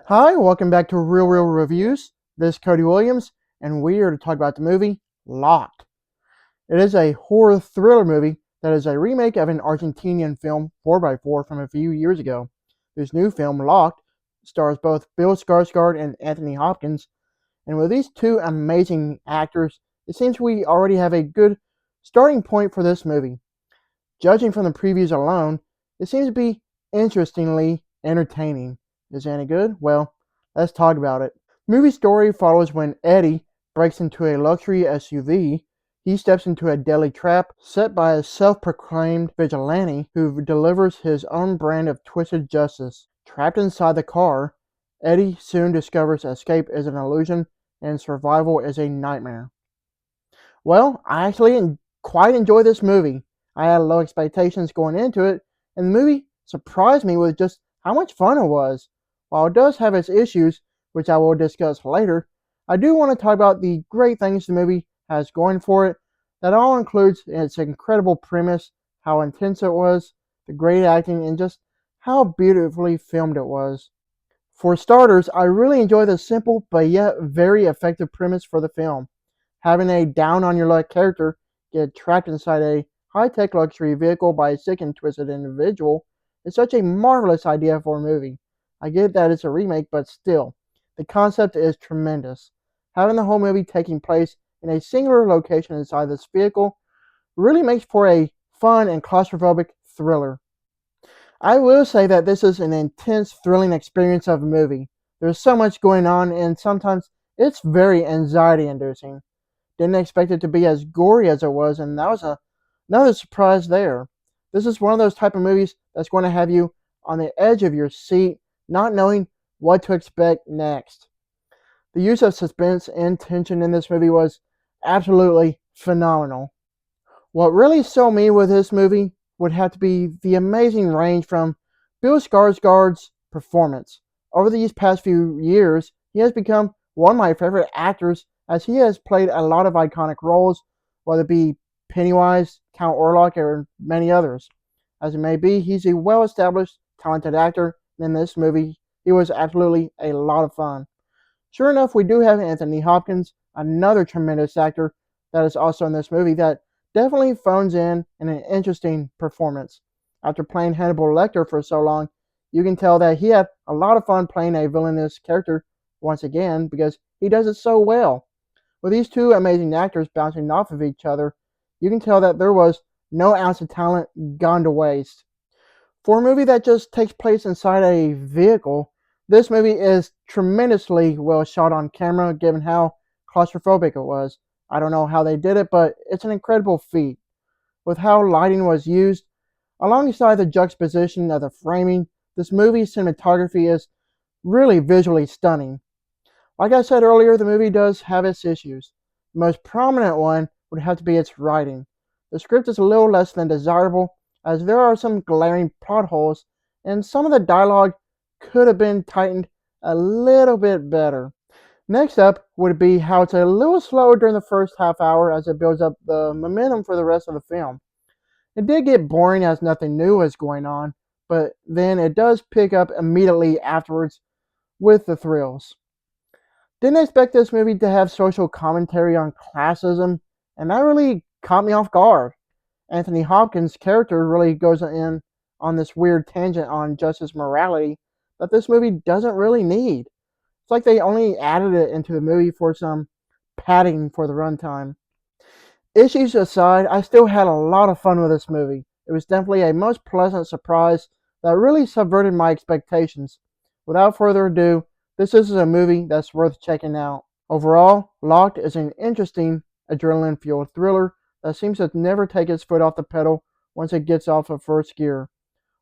Hi, welcome back to Real Reviews. This is Cody Williams, and we are to talk about the movie Locked. It is a horror thriller movie that is a remake of an Argentinian film 4x4 from a few years ago. This new film, Locked, stars both Bill Skarsgård and Anthony Hopkins, and with these two amazing actors, it seems we already have a good starting point for this movie. Judging from the previews alone, it seems to be interestingly entertaining. Is it any good? Well, let's talk about it. The movie story follows when Eddie breaks into a luxury SUV. He steps into a deadly trap set by a self-proclaimed vigilante who delivers his own brand of twisted justice. Trapped inside the car, Eddie soon discovers escape is an illusion and survival is a nightmare. Well, I actually quite enjoy this movie. I had low expectations going into it, and the movie surprised me with just how much fun it was. While it does have its issues, which I will discuss later, I do want to talk about the great things the movie has going for it. That all includes its incredible premise, how intense it was, the great acting, and just how beautifully filmed it was. For starters, I really enjoy the simple but yet very effective premise for the film. Having a down on your luck character get trapped inside a high-tech luxury vehicle by a sick and twisted individual is such a marvelous idea for a movie. I get that it's a remake, but still, the concept is tremendous. Having the whole movie taking place in a singular location inside this vehicle really makes for a fun and claustrophobic thriller. I will say that this is an intense, thrilling experience of a movie. There's so much going on, and sometimes it's very anxiety-inducing. Didn't expect it to be as gory as it was, and that was another surprise there. This is one of those type of movies that's going to have you on the edge of your seat, not knowing what to expect next. The use of suspense and tension in this movie was absolutely phenomenal. What really sold me with this movie would have to be the amazing range from Bill Skarsgård's performance. Over these past few years, he has become one of my favorite actors as he has played a lot of iconic roles, whether it be Pennywise, Count Orlok, or many others. As it may be, he's a well-established, talented actor, and in this movie, he was absolutely a lot of fun. Sure enough, we do have Anthony Hopkins, another tremendous actor that is also in this movie that definitely phones in an interesting performance. After playing Hannibal Lecter for so long, you can tell that he had a lot of fun playing a villainous character once again because he does it so well. With these two amazing actors bouncing off of each other, you can tell that there was no ounce of talent gone to waste. For a movie that just takes place inside a vehicle, this movie is tremendously well shot on camera given how claustrophobic it was. I don't know how they did it, but it's an incredible feat. With how lighting was used, alongside the juxtaposition of the framing, this movie's cinematography is really visually stunning. Like I said earlier, the movie does have its issues. The most prominent one would have to be its writing. The script is a little less than desirable, as there are some glaring plot holes, and some of the dialogue could have been tightened a little bit better. Next up would be how it's a little slow during the first half hour as it builds up the momentum for the rest of the film. It did get boring as nothing new was going on, but then it does pick up immediately afterwards with the thrills. Didn't expect this movie to have social commentary on classism, and that really caught me off guard. Anthony Hopkins' character really goes in on this weird tangent on justice morality that this movie doesn't really need. It's like they only added it into the movie for some padding for the runtime. Issues aside, I still had a lot of fun with this movie. It was definitely a most pleasant surprise that really subverted my expectations. Without further ado, this is a movie that's worth checking out. Overall, Locked is an interesting, adrenaline-fueled thriller that seems to never take its foot off the pedal once it gets off of first gear.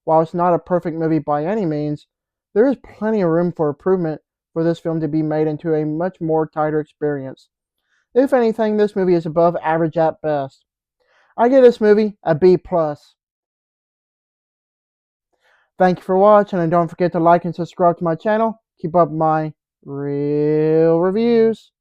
While it's not a perfect movie by any means, there is plenty of room for improvement for this film to be made into a much more tighter experience. If anything, this movie is above average at best. I give this movie a B+. Thank you for watching, and don't forget to like and subscribe to my channel. Keep up my real reviews.